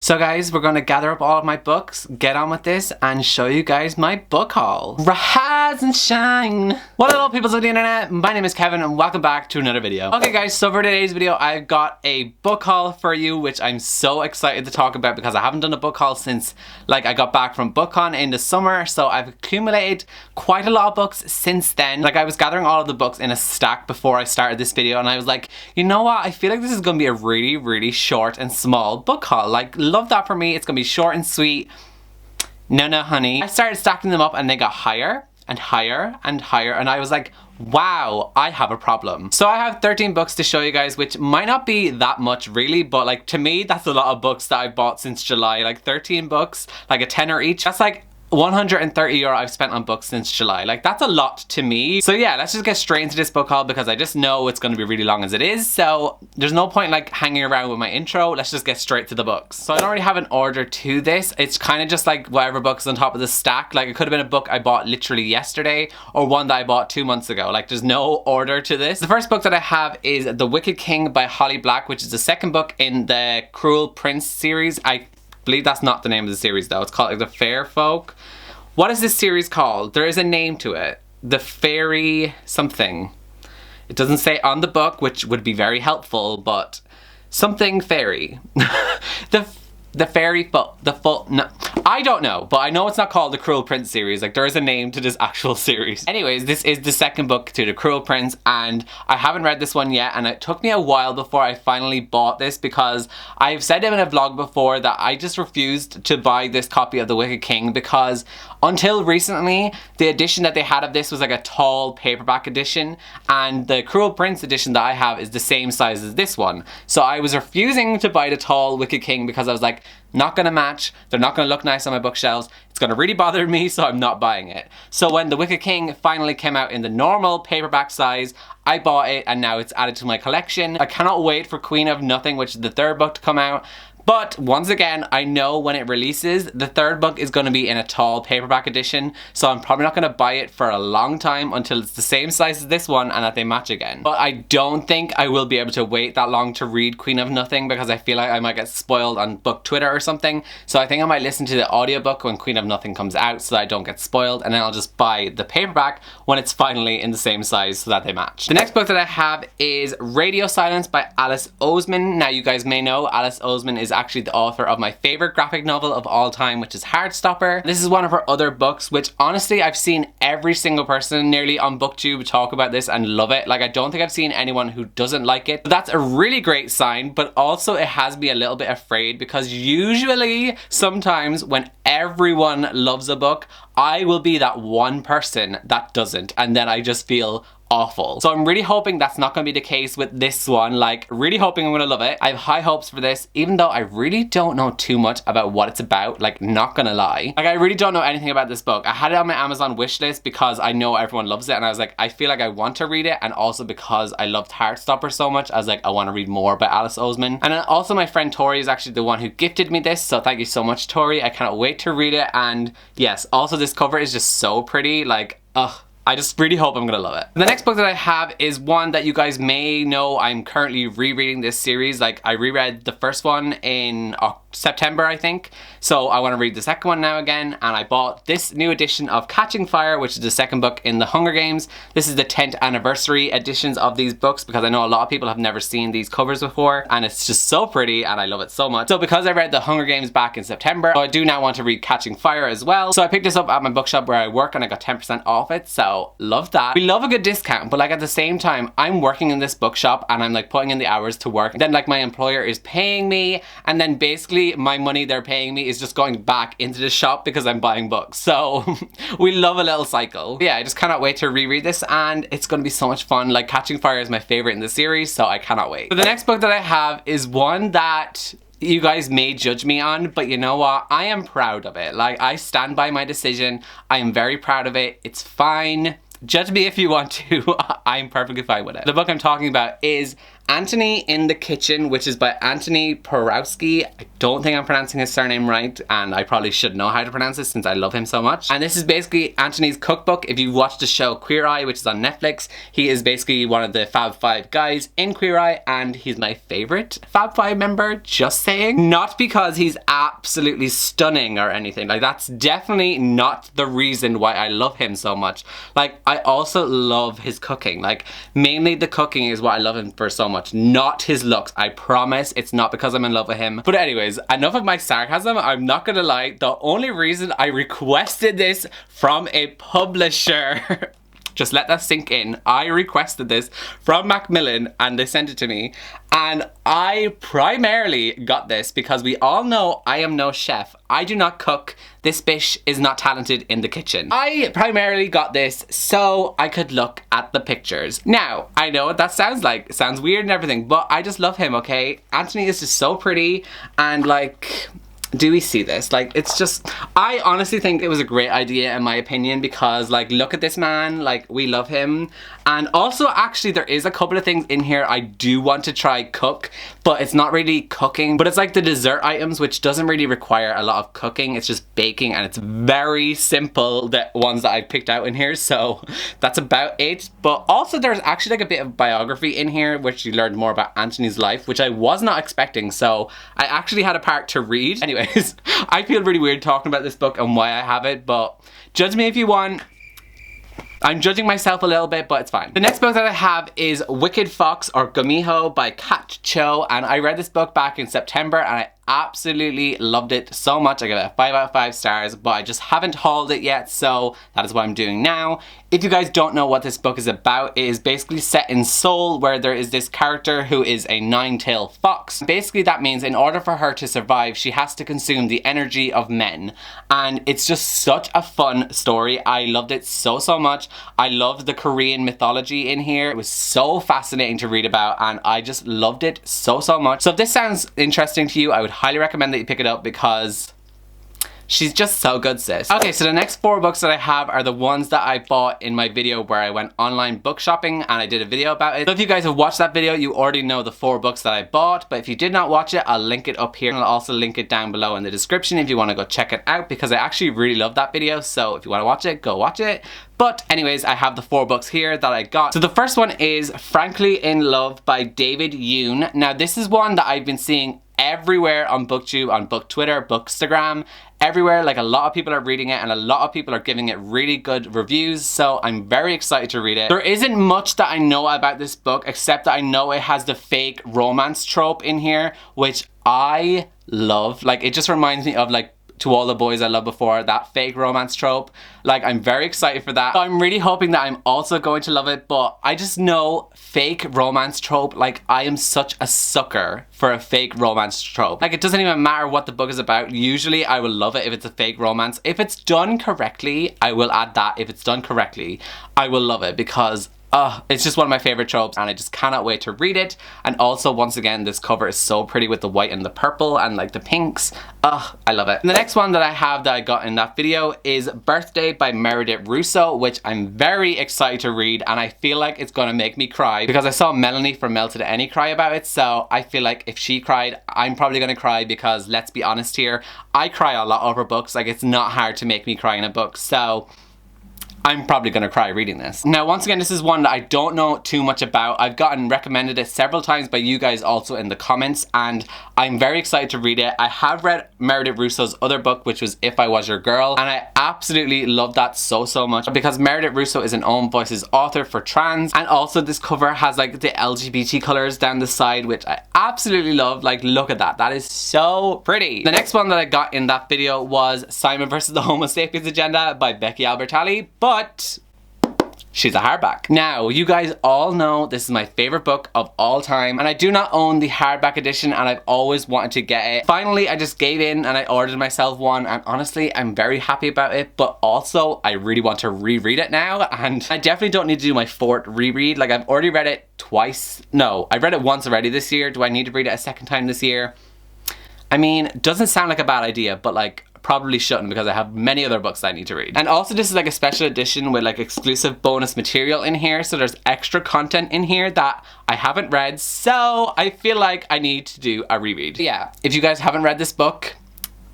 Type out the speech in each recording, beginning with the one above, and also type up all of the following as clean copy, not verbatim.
So guys, we're gonna gather up all of my books, get on with this, and show you guys my book haul. Rise and shine! What up peoples of the internet? My name is Kevin and welcome back to another video. Okay guys, so for today's video, I've got a book haul for you, which I'm so excited to talk about because I haven't done a book haul since I got back from BookCon in the summer, so I've accumulated quite a lot of books since then. I was gathering all of the books in a stack before I started this video and I was like, you know what? I feel like this is gonna be a really short and small book haul. Love that for me. It's gonna be short and sweet. No honey. I started stacking them up and they got higher and higher and higher and I was like, wow, I have a problem. So I have 13 books to show you guys, which might not be that much really, but to me that's a lot of books that I bought since July. 13 books, a tenner each. That's 130 euro I've spent on books since July. That's a lot to me. So yeah, let's just get straight into this book haul because I just know it's going to be really long as it is. So there's no point hanging around with my intro. Let's just get straight to the books. So I don't really have an order to this. It's kind of just whatever book's on top of the stack. It could have been a book I bought literally yesterday or one that I bought 2 months ago. There's no order to this. The first book that I have is The Wicked King by Holly Black, which is the second book in the Cruel Prince series. I believe that's not the name of the series though. It's called The Fair Folk. What is this series called? There is a name to it. The Fairy something. It doesn't say on the book, which would be very helpful, but something fairy. The fairy folk, no, I don't know, but I know it's not called the Cruel Prince series. There is a name to this actual series. Anyways, this is the second book to the Cruel Prince and I haven't read this one yet and it took me a while before I finally bought this because I've said in a vlog before that I just refused to buy this copy of The Wicked King because until recently, the edition that they had of this was a tall paperback edition and the Cruel Prince edition that I have is the same size as this one. So I was refusing to buy the tall Wicked King because I was like, not gonna match, they're not gonna look nice on my bookshelves, it's gonna really bother me, so I'm not buying it. So when The Wicked King finally came out in the normal paperback size, I bought it and now it's added to my collection. I cannot wait for Queen of Nothing, which is the third book to come out. But once again, I know when it releases, the third book is going to be in a tall paperback edition, so I'm probably not going to buy it for a long time until it's the same size as this one and that they match again. But I don't think I will be able to wait that long to read Queen of Nothing because I feel like I might get spoiled on book Twitter or something. So I think I might listen to the audiobook when Queen of Nothing comes out so that I don't get spoiled, and then I'll just buy the paperback when it's finally in the same size so that they match. The next book that I have is Radio Silence by Alice Oseman. Now you guys may know Alice Oseman is actually the author of my favorite graphic novel of all time, which is Heartstopper. This is one of her other books, which honestly I've seen every single person nearly on BookTube talk about this and love it. I don't think I've seen anyone who doesn't like it. But that's a really great sign, but also it has me a little bit afraid because usually sometimes when everyone loves a book, I will be that one person that doesn't, and then I just feel awful. So I'm really hoping that's not going to be the case with this one. Really hoping I'm going to love it. I have high hopes for this, even though I really don't know too much about what it's about, not gonna lie. I really don't know anything about this book. I had it on my Amazon wishlist because I know everyone loves it and I was like, I feel like I want to read it, and also because I loved Heartstopper so much, I was like, I want to read more by Alice Oseman. And then also my friend Tori is actually the one who gifted me this, so thank you so much Tori. I cannot wait to read it, and yes, also this cover is just so pretty, ugh. I just really hope I'm gonna love it. The next book that I have is one that you guys may know I'm currently rereading this series. I reread the first one in September, I think. So I want to read the second one now again, and I bought this new edition of Catching Fire, which is the second book in the Hunger Games. This is the 10th anniversary editions of these books because I know a lot of people have never seen these covers before, and it's just so pretty and I love it so much. So because I read the Hunger Games back in September, I do now want to read Catching Fire as well. So I picked this up at my bookshop where I work and I got 10% off it, so love that. We love a good discount, but at the same time, I'm working in this bookshop and I'm putting in the hours to work. Then my employer is paying me, and then basically my money they're paying me is just going back into the shop because I'm buying books. So we love a little cycle. Yeah, I just cannot wait to reread this and it's gonna be so much fun. Catching Fire is my favorite in the series, so I cannot wait. So the next book that I have is one that you guys may judge me on, but you know what? I am proud of it. I stand by my decision. I am very proud of it. It's fine. Judge me if you want to. I'm perfectly fine with it. The book I'm talking about is Anthony in the Kitchen, which is by Anthony Porowski. I don't think I'm pronouncing his surname right, and I probably should know how to pronounce this since I love him so much. And this is basically Anthony's cookbook. If you've watched the show Queer Eye, which is on Netflix, he is basically one of the Fab Five guys in Queer Eye, and he's my favorite Fab Five member, just saying. Not because he's absolutely stunning or anything, like that's definitely not the reason why I love him so much. Like, I also love his cooking. Like, mainly the cooking is what I love him for so much, not his looks. I promise it's not because I'm in love with him. But anyways, enough of my sarcasm. I'm not gonna lie, the only reason I requested this from a publisher just let that sink in. I requested this from Macmillan and they sent it to me. And I primarily got this because we all know I am no chef. I do not cook. This bitch is not talented in the kitchen. I primarily got this so I could look at the pictures. Now, I know what that sounds like. It sounds weird and everything, but I just love him, okay? Anthony is just so pretty and like... do we see this? Like, it's just, I honestly think it was a great idea in my opinion because like, look at this man, like we love him. And also actually there is a couple of things in here I do want to try cook, but it's not really cooking, but it's like the dessert items, which doesn't really require a lot of cooking. It's just baking and it's very simple, the ones that I picked out in here. So that's about it. But also there's actually like a bit of biography in here, which you learned more about Anthony's life, which I was not expecting. So I actually had a part to read. Anyways, I feel really weird talking about this book and why I have it, but judge me if you want. I'm judging myself a little bit, but it's fine. The next book that I have is Wicked Fox or Gumiho by Kat Cho, and I read this book back in September and I absolutely loved it so much. I gave it a 5 out of 5 stars, but I just haven't hauled it yet, so that is what I'm doing now. If you guys don't know what this book is about, it is basically set in Seoul, where there is this character who is a 9-tailed fox. Basically that means in order for her to survive, she has to consume the energy of men. And it's just such a fun story. I loved it so much. I loved the Korean mythology in here. It was so fascinating to read about and I just loved it so much. So if this sounds interesting to you, I would highly recommend that you pick it up because she's just so good, sis. Okay, so the next 4 books that I have are the ones that I bought in my video where I went online book shopping and I did a video about it. So if you guys have watched that video, you already know the 4 books that I bought, but if you did not watch it, I'll link it up here and I'll also link it down below in the description if you want to go check it out because I actually really love that video. So if you want to watch it, go watch it. But anyways, I have the 4 books here that I got. So the first one is Frankly in Love by David Yoon. Now this is one that I've been seeing everywhere on BookTube, on Book Twitter, Bookstagram, everywhere. Like a lot of people are reading it and a lot of people are giving it really good reviews, so I'm very excited to read it. There isn't much that I know about this book except that I know it has the fake romance trope in here, which I love. Like, it just reminds me of like To All the Boys I Loved Before, that fake romance trope. Like, I'm very excited for that. So I'm really hoping that I'm also going to love it, but I just know fake romance trope, like I am such a sucker for a fake romance trope. Like, it doesn't even matter what the book is about. Usually I will love it if it's a fake romance. If it's done correctly, I will add that. If it's done correctly, I will love it because it's just one of my favorite tropes and I just cannot wait to read it. And also, once again, this cover is so pretty with the white and the purple and like the pinks. I love it. And the next one that I have that I got in that video is Birthday by Meredith Russo, which I'm very excited to read and I feel like it's gonna make me cry because I saw Melanie from Melted Any cry about it, so I feel like if she cried, I'm probably gonna cry because let's be honest here, I cry a lot over books. Like, it's not hard to make me cry in a book, so I'm probably gonna cry reading this. Now, once again, this is one that I don't know too much about. I've gotten recommended it several times by you guys also in the comments, and I'm very excited to read it. I have read Meredith Russo's other book, which was If I Was Your Girl, and I absolutely love that so much because Meredith Russo is an Own Voices author for trans, and also this cover has like the LGBT colors down the side, which I absolutely love. Like, look at that. That is so pretty. The next one that I got in that video was Simon vs. the Homo Sapiens Agenda by Becky Albertalli, but she's a hardback. Now, you guys all know this is my favorite book of all time, and I do not own the hardback edition, and I've always wanted to get it. Finally, I just gave in and I ordered myself one, and honestly, I'm very happy about it, but also I really want to reread it now, and I definitely don't need to do my 4th reread. Like, I've already read it twice. No, I've read it once already this year. Do I need to read it a second time this year? I mean, it doesn't sound like a bad idea, but like, probably shouldn't because I have many other books that I need to read. And also this is like a special edition with like exclusive bonus material in here, so there's extra content in here that I haven't read, so I feel like I need to do a reread. Yeah, if you guys haven't read this book,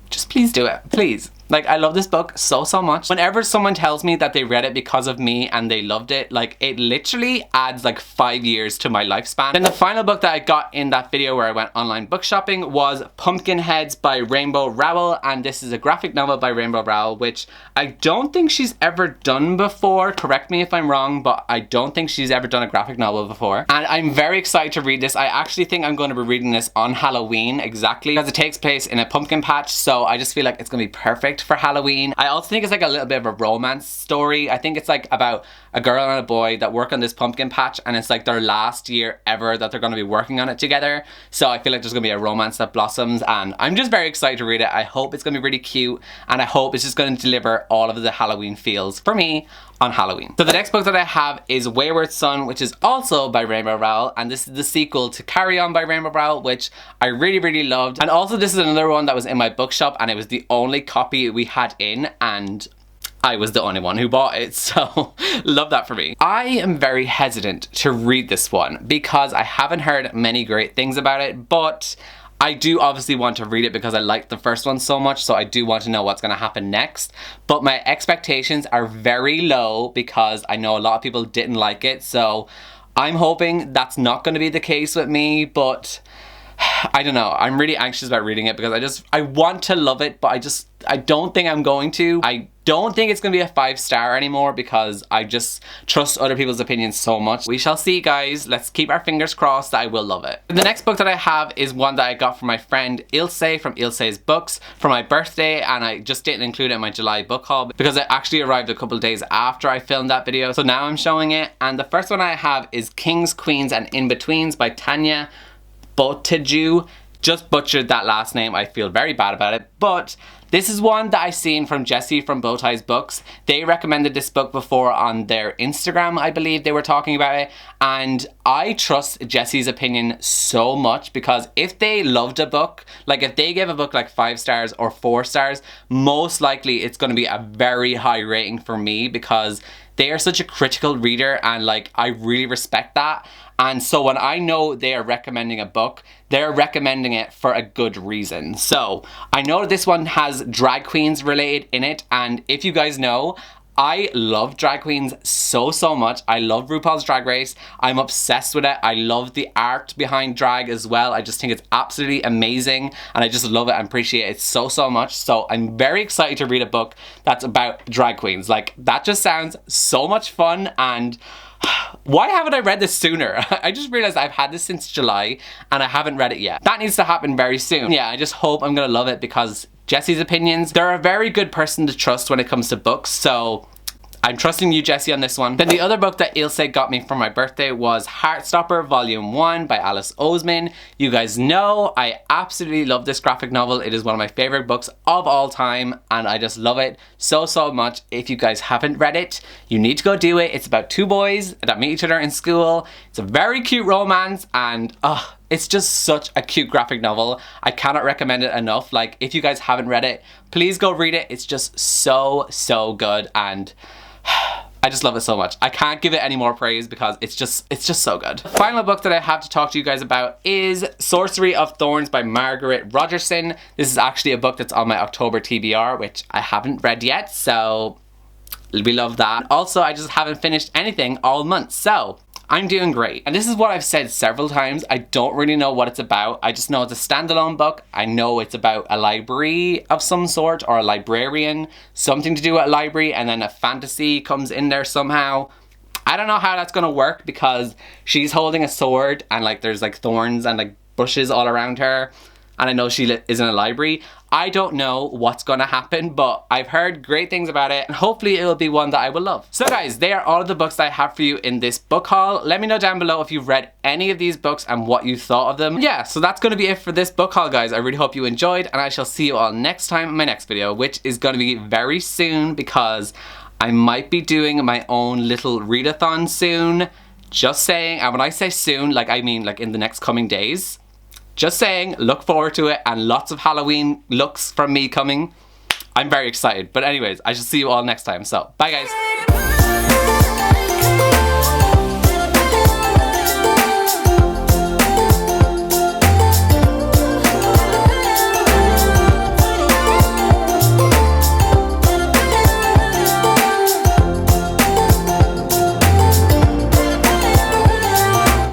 just please do it, please. Like, I love this book so much. Whenever someone tells me that they read it because of me and they loved it, like, it literally adds like 5 years to my lifespan. Then the final book that I got in that video where I went online book shopping was Pumpkinheads by Rainbow Rowell, and this is a graphic novel by Rainbow Rowell, which I don't think she's ever done before. Correct me if I'm wrong, but I don't think she's ever done a graphic novel before. And I'm very excited to read this. I actually think I'm going to be reading this on Halloween, exactly, because it takes place in a pumpkin patch, so I just feel like it's going to be perfect for Halloween. I also think it's like a little bit of a romance story. I think it's like about a girl and a boy that work on this pumpkin patch, and it's like their last year ever that they're going to be working on it together. So I feel like there's going to be a romance that blossoms, and I'm just very excited to read it. I hope it's going to be really cute, and I hope it's just going to deliver all of the Halloween feels for me on Halloween. So the next book that I have is Wayward Son, which is also by Rainbow Rowell, and this is the sequel to Carry On by Rainbow Rowell, which I really loved. And also this is another one that was in my bookshop, and it was the only copy we had in, and I was the only one who bought it, so love that for me. I am very hesitant to read this one because I haven't heard many great things about it, but I do obviously want to read it because I liked the first one so much, so I do want to know what's going to happen next. But my expectations are very low because I know a lot of people didn't like it, so I'm hoping that's not going to be the case with me, but I don't know. I'm really anxious about reading it because I want to love it, but I don't think I'm going to. I don't think it's going to be a 5-star anymore because I just trust other people's opinions so much. We shall see, guys. Let's keep our fingers crossed that I will love it. The next book that I have is one that I got from my friend Ilse from Ilse's Books for my birthday, and I just didn't include it in my July book haul because it actually arrived a couple of days after I filmed that video, so now I'm showing it. And the first one I have is Kings, Queens and Inbetweens by Tanya Botaju. Just butchered that last name. I feel very bad about it, but this is one that I seen from Jessie from Bowtie's Books. They recommended this book before on their Instagram, I believe they were talking about it, and I trust Jessie's opinion so much because if they loved a book, like if they gave a book like 5 stars or 4 stars, most likely it's going to be a very high rating for me because they are such a critical reader, and like I really respect that. And so when I know they are recommending a book, they're recommending it for a good reason. So I know this one has drag queens related in it, and if you guys know, I love drag queens so much. I love RuPaul's Drag Race. I'm obsessed with it. I love the art behind drag as well. I just think it's absolutely amazing, and I just love it and appreciate it so much. So I'm very excited to read a book that's about drag queens. Like, that just sounds so much fun, and why haven't I read this sooner? I just realized I've had this since July and I haven't read it yet. That needs to happen very soon. Yeah, I just hope I'm gonna love it because Jessie's opinions, they're a very good person to trust when it comes to books, so I'm trusting you, Jessie, on this one. Then the other book that Ilse got me for my birthday was Heartstopper Volume 1 by Alice Oseman. You guys know I absolutely love this graphic novel. It is one of my favorite books of all time, and I just love it so much. If you guys haven't read it, you need to go do it. It's about 2 boys that meet each other in school. It's a very cute romance, and it's just such a cute graphic novel. I cannot recommend it enough. Like, if you guys haven't read it, please go read it. It's just so good, and I just love it so much. I can't give it any more praise because it's just so good. The final book that I have to talk to you guys about is Sorcery of Thorns by Margaret Rogerson. This is actually a book that's on my October TBR, which I haven't read yet, so we love that. Also, I just haven't finished anything all month, so I'm doing great. And this is what I've said several times. I don't really know what it's about. I just know it's a standalone book. I know it's about a library of some sort, or a librarian, something to do with a library, and then a fantasy comes in there somehow. I don't know how that's gonna work because she's holding a sword and like there's like thorns and like bushes all around her. And I know she is in a library. I don't know what's gonna happen, but I've heard great things about it, and hopefully it will be one that I will love. So guys, they are all of the books that I have for you in this book haul. Let me know down below if you've read any of these books and what you thought of them. Yeah, so that's gonna be it for this book haul, guys. I really hope you enjoyed, and I shall see you all next time in my next video, which is gonna be very soon because I might be doing my own little readathon soon. Just saying, and when I say soon, like I mean like in the next coming days. Just saying, look forward to it, and lots of Halloween looks from me coming. I'm very excited. But anyways, I shall see you all next time. So, bye guys.